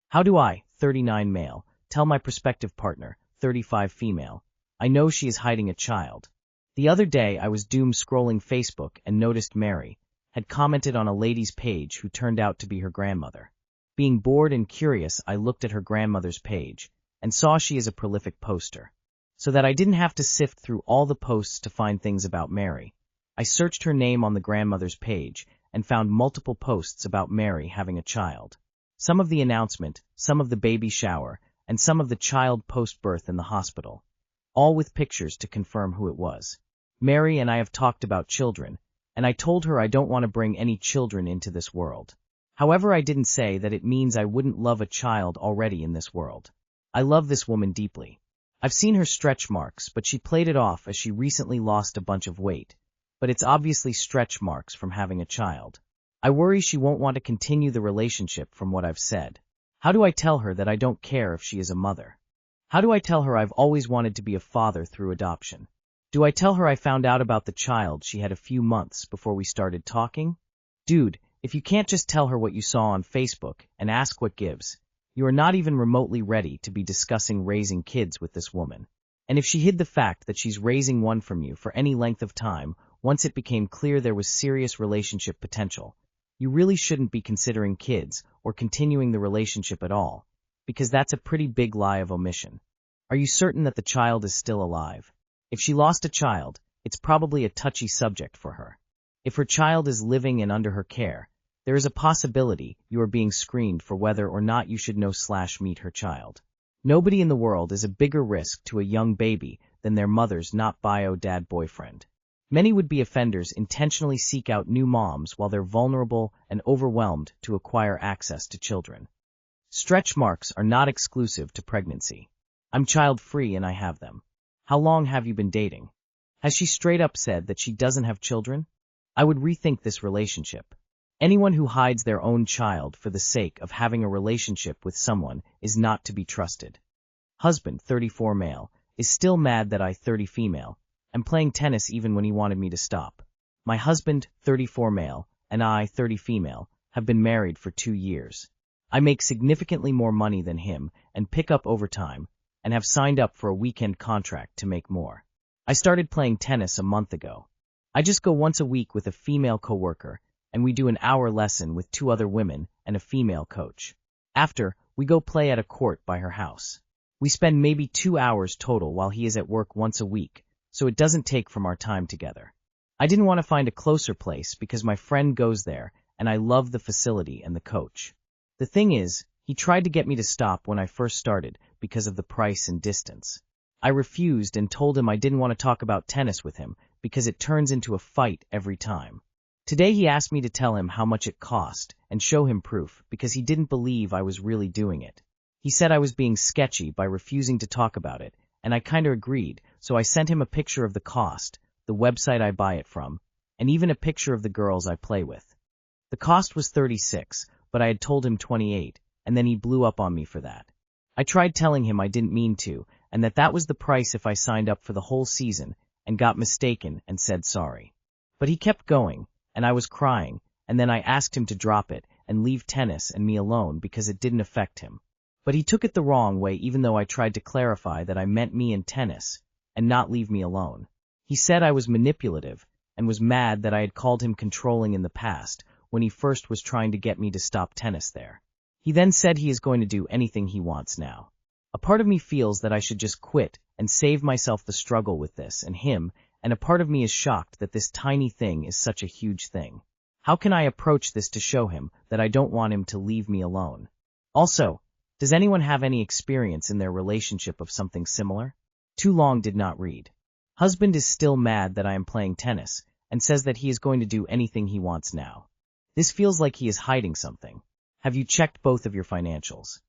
How do I, 39 male, tell my prospective partner, 35 female, I know she is hiding a child? The other day I was doom scrolling Facebook and noticed Mary had commented on a lady's page who turned out to be her grandmother. Being bored and curious, I looked at her grandmother's page and saw she is a prolific poster. So that I didn't have to sift through all the posts to find things about Mary, I searched her name on the grandmother's page and found multiple posts about Mary having a child. Some of the announcement, some of the baby shower, and some of the child post-birth in the hospital, all with pictures to confirm who it was. Mary and I have talked about children, and I told her I don't want to bring any children into this world. However, I didn't say that it means I wouldn't love a child already in this world. I love this woman deeply. I've seen her stretch marks, but she played it off as she recently lost a bunch of weight. But it's obviously stretch marks from having a child. I worry she won't want to continue the relationship from what I've said. How do I tell her that I don't care if she is a mother? How do I tell her I've always wanted to be a father through adoption? Do I tell her I found out about the child she had a few months before we started talking? Dude, if you can't just tell her what you saw on Facebook and ask what gives, you are not even remotely ready to be discussing raising kids with this woman. And if she hid the fact that she's raising one from you for any length of time, once it became clear there was serious relationship potential, you really shouldn't be considering kids or continuing the relationship at all, because that's a pretty big lie of omission. Are you certain that the child is still alive? If she lost a child, it's probably a touchy subject for her. If her child is living and under her care, there is a possibility you are being screened for whether or not you should know/meet her child. Nobody in the world is a bigger risk to a young baby than their mother's not bio dad boyfriend. Many would-be offenders intentionally seek out new moms while they're vulnerable and overwhelmed to acquire access to children. Stretch marks are not exclusive to pregnancy. I'm child-free and I have them. How long have you been dating? Has she straight up said that she doesn't have children? I would rethink this relationship. Anyone who hides their own child for the sake of having a relationship with someone is not to be trusted. Husband, 34 male, is still mad that I, 30 female, am playing tennis even when he wanted me to stop. My husband, 34 male, and I, 30 female, have been married for 2 years. I make significantly more money than him and pick up overtime and have signed up for a weekend contract to make more. I started playing tennis a month ago. I just go once a week with a female coworker, and we do an hour lesson with 2 other women and a female coach. After, we go play at a court by her house. We spend maybe 2 hours total while he is at work once a week, so it doesn't take from our time together. I didn't want to find a closer place because my friend goes there and I love the facility and the coach. The thing is, he tried to get me to stop when I first started because of the price and distance. I refused and told him I didn't want to talk about tennis with him because it turns into a fight every time. Today he asked me to tell him how much it cost and show him proof because he didn't believe I was really doing it. He said I was being sketchy by refusing to talk about it, and I kinda agreed, so I sent him a picture of the cost, the website I buy it from, and even a picture of the girls I play with. The cost was $36, but I had told him $28, and then he blew up on me for that. I tried telling him I didn't mean to, and that was the price if I signed up for the whole season, and got mistaken and said sorry. But he kept going, and I was crying, and then I asked him to drop it and leave tennis and me alone because it didn't affect him. But he took it the wrong way even though I tried to clarify that I meant me and tennis, and not leave me alone. He said I was manipulative, and was mad that I had called him controlling in the past when he first was trying to get me to stop tennis there. He then said he is going to do anything he wants now. A part of me feels that I should just quit and save myself the struggle with this and him, and a part of me is shocked that this tiny thing is such a huge thing. How can I approach this to show him that I don't want him to leave me alone? Also, does anyone have any experience in their relationship of something similar? Too long did not read. Husband is still mad that I am playing tennis, and says that he is going to do anything he wants now. This feels like he is hiding something. Have you checked both of your financials?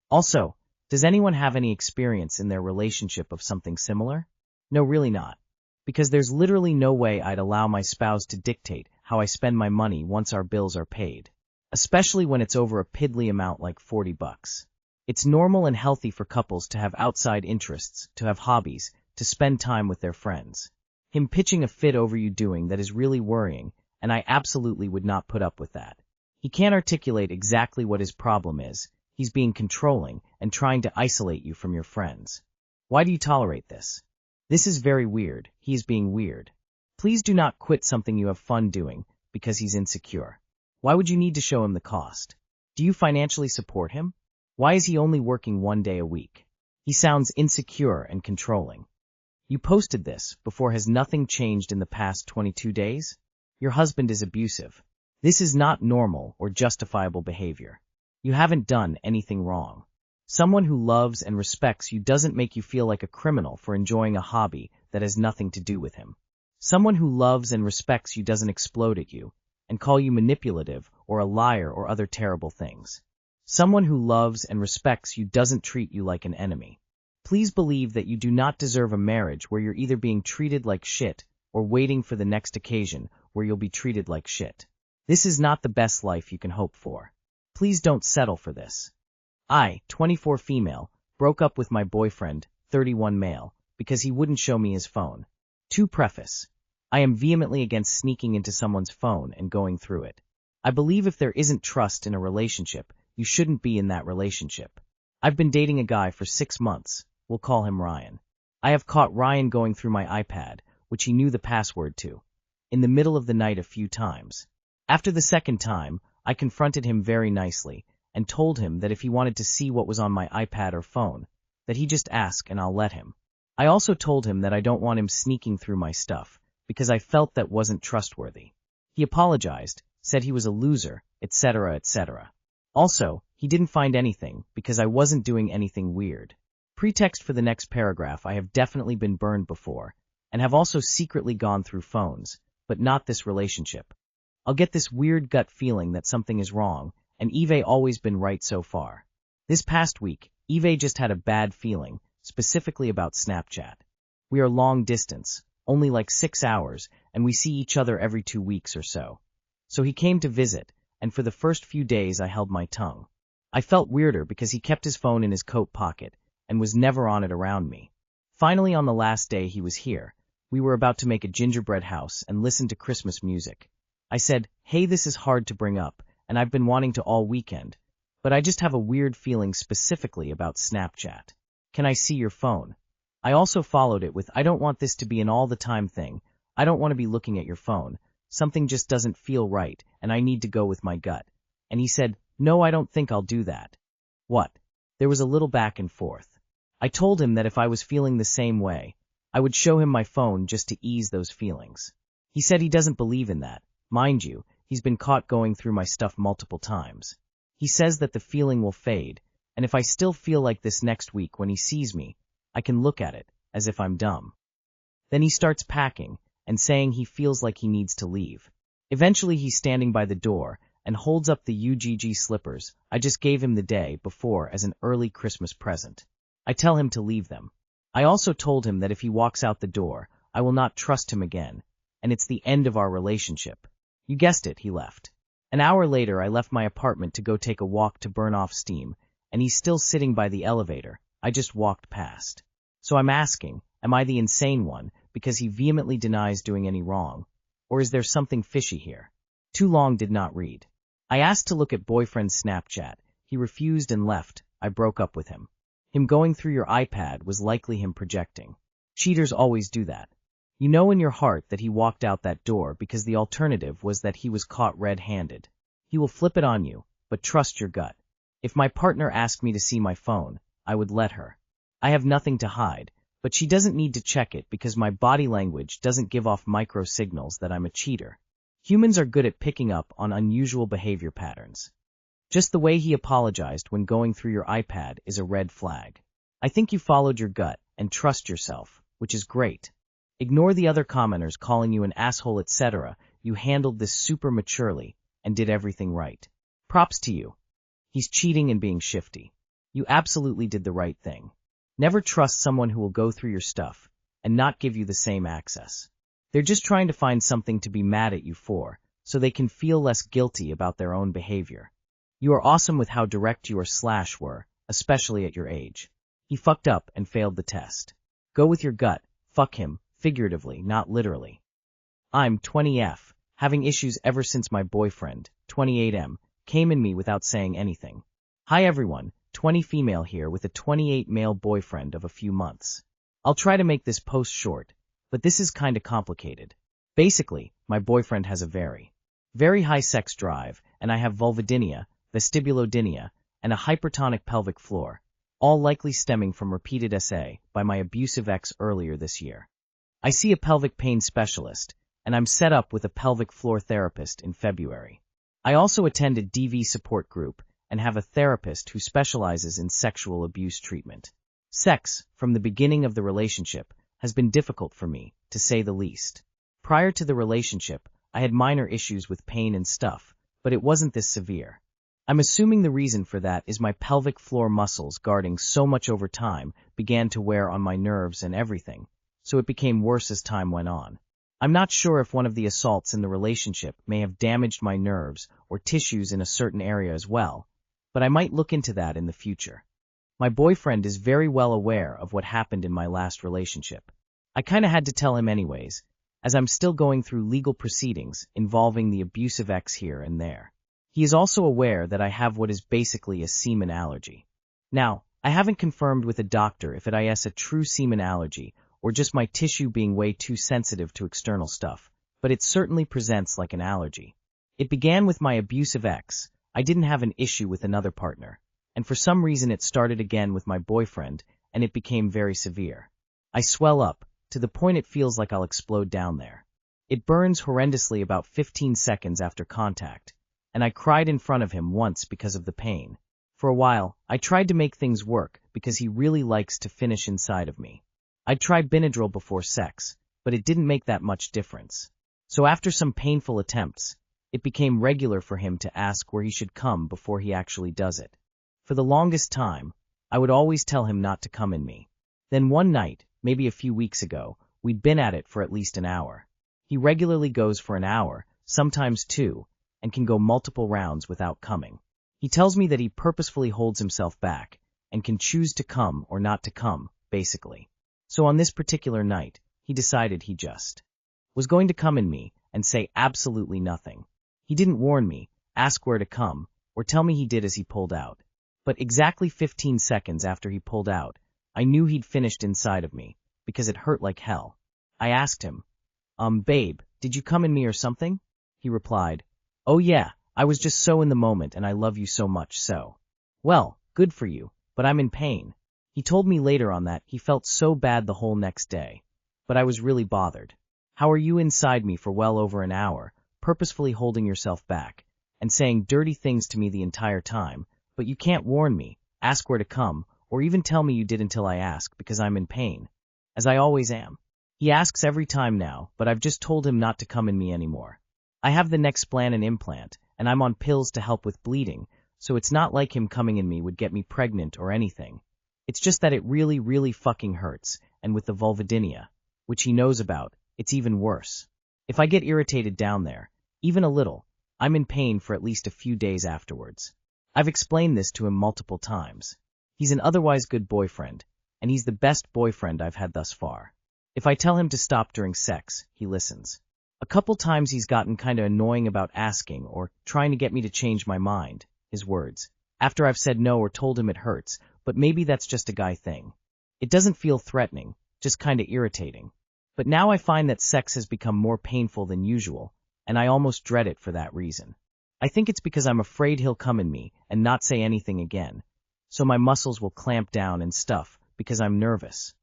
Also, does anyone have any experience in their relationship of something similar? No, really not. Because there's literally no way I'd allow my spouse to dictate how I spend my money once our bills are paid. Especially when it's over a piddly amount like $40. It's normal and healthy for couples to have outside interests, to have hobbies, to spend time with their friends. Him pitching a fit over you doing that is really worrying, and I absolutely would not put up with that. He can't articulate exactly what his problem is. He's being controlling and trying to isolate you from your friends. Why do you tolerate this? This is very weird. He is being weird. Please do not quit something you have fun doing because he's insecure. Why would you need to show him the cost? Do you financially support him? Why is he only working 1 day a week? He sounds insecure and controlling. You posted this before. Has nothing changed in the past 22 days? Your husband is abusive. This is not normal or justifiable behavior. You haven't done anything wrong. Someone who loves and respects you doesn't make you feel like a criminal for enjoying a hobby that has nothing to do with him. Someone who loves and respects you doesn't explode at you and call you manipulative or a liar or other terrible things. Someone who loves and respects you doesn't treat you like an enemy. Please believe that you do not deserve a marriage where you're either being treated like shit or waiting for the next occasion where you'll be treated like shit. This is not the best life you can hope for. Please don't settle for this. I, 24 female, broke up with my boyfriend, 31 male, because he wouldn't show me his phone. To preface, I am vehemently against sneaking into someone's phone and going through it. I believe if there isn't trust in a relationship, you shouldn't be in that relationship. I've been dating a guy for 6 months. We'll call him Ryan. I have caught Ryan going through my iPad, which he knew the password to, in the middle of the night a few times. After the second time, I confronted him very nicely and told him that if he wanted to see what was on my iPad or phone, that he just ask and I'll let him. I also told him that I don't want him sneaking through my stuff, because I felt that wasn't trustworthy. He apologized, said he was a loser, etc., etc. Also, he didn't find anything because I wasn't doing anything weird. Pretext for the next paragraph: I have definitely been burned before, and have also secretly gone through phones, but not this relationship. I'll get this weird gut feeling that something is wrong, and Eve always been right so far. This past week, Eve just had a bad feeling, specifically about Snapchat. We are long distance, only like 6 hours, and we see each other every 2 weeks or so. So he came to visit, and for the first few days I held my tongue. I felt weirder because he kept his phone in his coat pocket, and was never on it around me. Finally, on the last day he was here, we were about to make a gingerbread house and listen to Christmas music. I said, hey, this is hard to bring up, and I've been wanting to all weekend, but I just have a weird feeling specifically about Snapchat. Can I see your phone? I also followed it with, I don't want this to be an all-the-time thing. I don't want to be looking at your phone. Something just doesn't feel right, and I need to go with my gut. And he said, no, I don't think I'll do that. What? There was a little back and forth. I told him that if I was feeling the same way, I would show him my phone just to ease those feelings. He said he doesn't believe in that. Mind you, he's been caught going through my stuff multiple times. He says that the feeling will fade, and if I still feel like this next week when he sees me, I can look at it, as if I'm dumb. Then he starts packing, and saying he feels like he needs to leave. Eventually he's standing by the door, and holds up the UGG slippers I just gave him the day before as an early Christmas present. I tell him to leave them. I also told him that if he walks out the door, I will not trust him again, and it's the end of our relationship. You guessed it, he left. An hour later I left my apartment to go take a walk to burn off steam, and he's still sitting by the elevator I just walked past. So I'm asking, am I the insane one because he vehemently denies doing any wrong, or is there something fishy here? Too long did not read. I asked to look at boyfriend's Snapchat. He refused and left. I broke up with him. Him going through your iPad was likely him projecting. Cheaters always do that. You know in your heart that he walked out that door because the alternative was that he was caught red-handed. He will flip it on you, but trust your gut. If my partner asked me to see my phone, I would let her. I have nothing to hide, but she doesn't need to check it because my body language doesn't give off micro signals that I'm a cheater. Humans are good at picking up on unusual behavior patterns. Just the way he apologized when going through your iPad is a red flag. I think you followed your gut and trust yourself, which is great. Ignore the other commenters calling you an asshole, etc. You handled this super maturely and did everything right. Props to you. He's cheating and being shifty. You absolutely did the right thing. Never trust someone who will go through your stuff and not give you the same access. They're just trying to find something to be mad at you for, so they can feel less guilty about their own behavior. You are awesome with how direct you were, especially at your age. He fucked up and failed the test. Go with your gut, fuck him, figuratively, not literally. I'm 20F, having issues ever since my boyfriend, 28M, came in me without saying anything. Hi everyone, 20 female here with a 28 male boyfriend of a few months. I'll try to make this post short, but this is kinda complicated. Basically, my boyfriend has a very high sex drive, and I have vulvodynia, vestibulodynia, and a hypertonic pelvic floor, all likely stemming from repeated SA by my abusive ex earlier this year. I see a pelvic pain specialist, and I'm set up with a pelvic floor therapist in February. I also attend a DV support group and have a therapist who specializes in sexual abuse treatment. Sex, from the beginning of the relationship, has been difficult for me, to say the least. Prior to the relationship, I had minor issues with pain and stuff, but it wasn't this severe. I'm assuming the reason for that is my pelvic floor muscles guarding so much over time began to wear on my nerves and everything, so it became worse as time went on. I'm not sure if one of the assaults in the relationship may have damaged my nerves or tissues in a certain area as well, but I might look into that in the future. My boyfriend is very well aware of what happened in my last relationship. I kinda had to tell him anyways, as I'm still going through legal proceedings involving the abusive ex here and there. He is also aware that I have what is basically a semen allergy. Now, I haven't confirmed with a doctor if it is a true semen allergy or just my tissue being way too sensitive to external stuff, but it certainly presents like an allergy. It began with my abusive ex. I didn't have an issue with another partner, and for some reason it started again with my boyfriend, and it became very severe. I swell up, to the point it feels like I'll explode down there. It burns horrendously about 15 seconds after contact, and I cried in front of him once because of the pain. For a while, I tried to make things work because he really likes to finish inside of me. I'd tried Benadryl before sex, but it didn't make that much difference. So after some painful attempts, it became regular for him to ask where he should come before he actually does it. For the longest time, I would always tell him not to come in me. Then one night, maybe a few weeks ago, we'd been at it for at least an hour. He regularly goes for an hour, sometimes 2, and can go multiple rounds without coming. He tells me that he purposefully holds himself back, and can choose to come or not to come, basically. So on this particular night, he decided he just was going to come in me and say absolutely nothing. He didn't warn me, ask where to come, or tell me he did as he pulled out. But exactly 15 seconds after he pulled out, I knew he'd finished inside of me, because it hurt like hell. I asked him, babe, did you come in me or something? He replied, oh yeah, I was just so in the moment and I love you so much so. Well, good for you, but I'm in pain. He told me later on that he felt so bad the whole next day, but I was really bothered. How are you inside me for well over an hour, purposefully holding yourself back, and saying dirty things to me the entire time, but you can't warn me, ask where to come, or even tell me you did until I ask because I'm in pain, as I always am. He asks every time now, but I've just told him not to come in me anymore. I have the Nexplanon implant, and I'm on pills to help with bleeding, so it's not like him coming in me would get me pregnant or anything. It's just that it really fucking hurts, and with the vulvodynia, which he knows about, it's even worse. If I get irritated down there, even a little, I'm in pain for at least a few days afterwards. I've explained this to him multiple times. He's an otherwise good boyfriend, and he's the best boyfriend I've had thus far. If I tell him to stop during sex, he listens. A couple times he's gotten kinda annoying about asking or trying to get me to change my mind, his words, after I've said no or told him it hurts, but maybe that's just a guy thing. It doesn't feel threatening, just kinda irritating. But now I find that sex has become more painful than usual, and I almost dread it for that reason. I think it's because I'm afraid he'll come in me and not say anything again, so my muscles will clamp down and stuff because I'm nervous.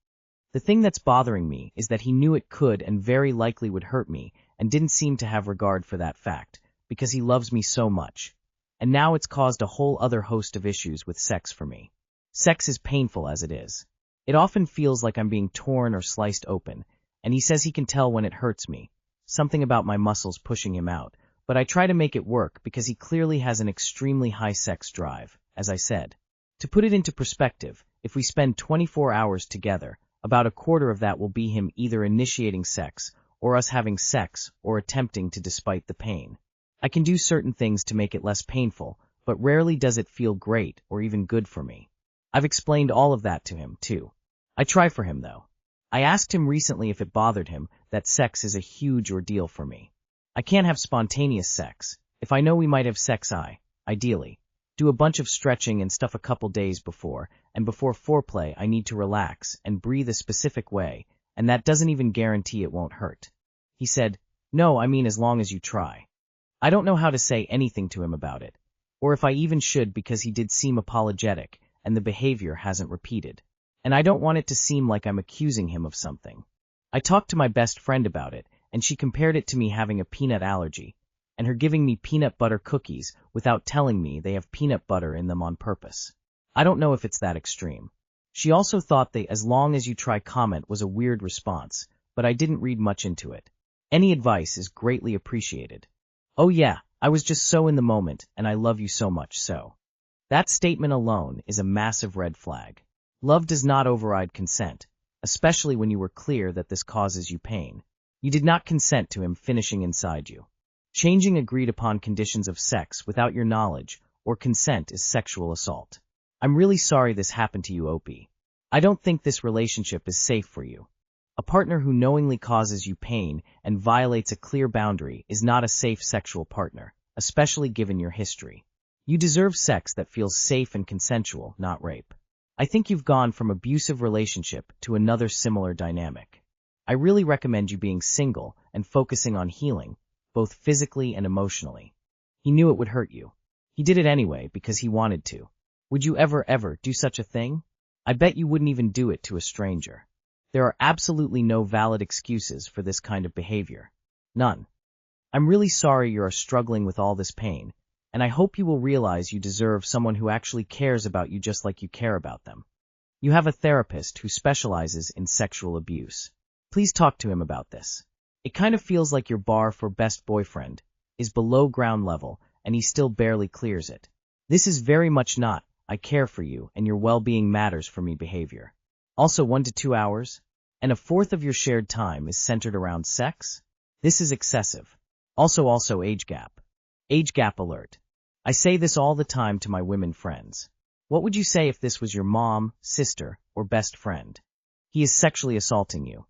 The thing that's bothering me is that he knew it could and very likely would hurt me and didn't seem to have regard for that fact, because he loves me so much. And now it's caused a whole other host of issues with sex for me. Sex is painful as it is. It often feels like I'm being torn or sliced open, and he says he can tell when it hurts me, something about my muscles pushing him out, but I try to make it work because he clearly has an extremely high sex drive, as I said. To put it into perspective, if we spend 24 hours together, about a quarter of that will be him either initiating sex, or us having sex, or attempting to despite the pain. I can do certain things to make it less painful, but rarely does it feel great or even good for me. I've explained all of that to him, too. I try for him, though. I asked him recently if it bothered him that sex is a huge ordeal for me. I can't have spontaneous sex. If I know we might have sex, ideally, Do a bunch of stretching and stuff a couple days before, and before foreplay I need to relax and breathe a specific way, and that doesn't even guarantee it won't hurt. He said, no, I mean as long as you try. I don't know how to say anything to him about it, or if I even should because he did seem apologetic and the behavior hasn't repeated. And I don't want it to seem like I'm accusing him of something. I talked to my best friend about it, and she compared it to me having a peanut allergy, and her giving me peanut butter cookies without telling me they have peanut butter in them on purpose. I don't know if it's that extreme. She also thought the as long as you try comment was a weird response, but I didn't read much into it. Any advice is greatly appreciated. Oh yeah, I was just so in the moment, and I love you so much so. That statement alone is a massive red flag. Love does not override consent, especially when you were clear that this causes you pain. You did not consent to him finishing inside you. Changing agreed upon conditions of sex without your knowledge or consent is sexual assault. I'm really sorry this happened to you, Opie. I don't think this relationship is safe for you. A partner who knowingly causes you pain and violates a clear boundary is not a safe sexual partner, especially given your history. You deserve sex that feels safe and consensual, not rape. I think you've gone from abusive relationship to another similar dynamic. I really recommend you being single and focusing on healing, both physically and emotionally. He knew it would hurt you. He did it anyway because he wanted to. Would you ever do such a thing? I bet you wouldn't even do it to a stranger. There are absolutely no valid excuses for this kind of behavior. None. I'm really sorry you are struggling with all this pain, and I hope you will realize you deserve someone who actually cares about you just like you care about them. You have a therapist who specializes in sexual abuse. Please talk to him about this. It kind of feels like your bar for best boyfriend is below ground level, and he still barely clears it. This is very much not, I care for you and your well-being matters for me behavior. Also 1 to 2 hours, and a fourth of your shared time is centered around sex? This is excessive. Also age gap. Age gap alert. I say this all the time to my women friends. What would you say if this was your mom, sister, or best friend? He is sexually assaulting you.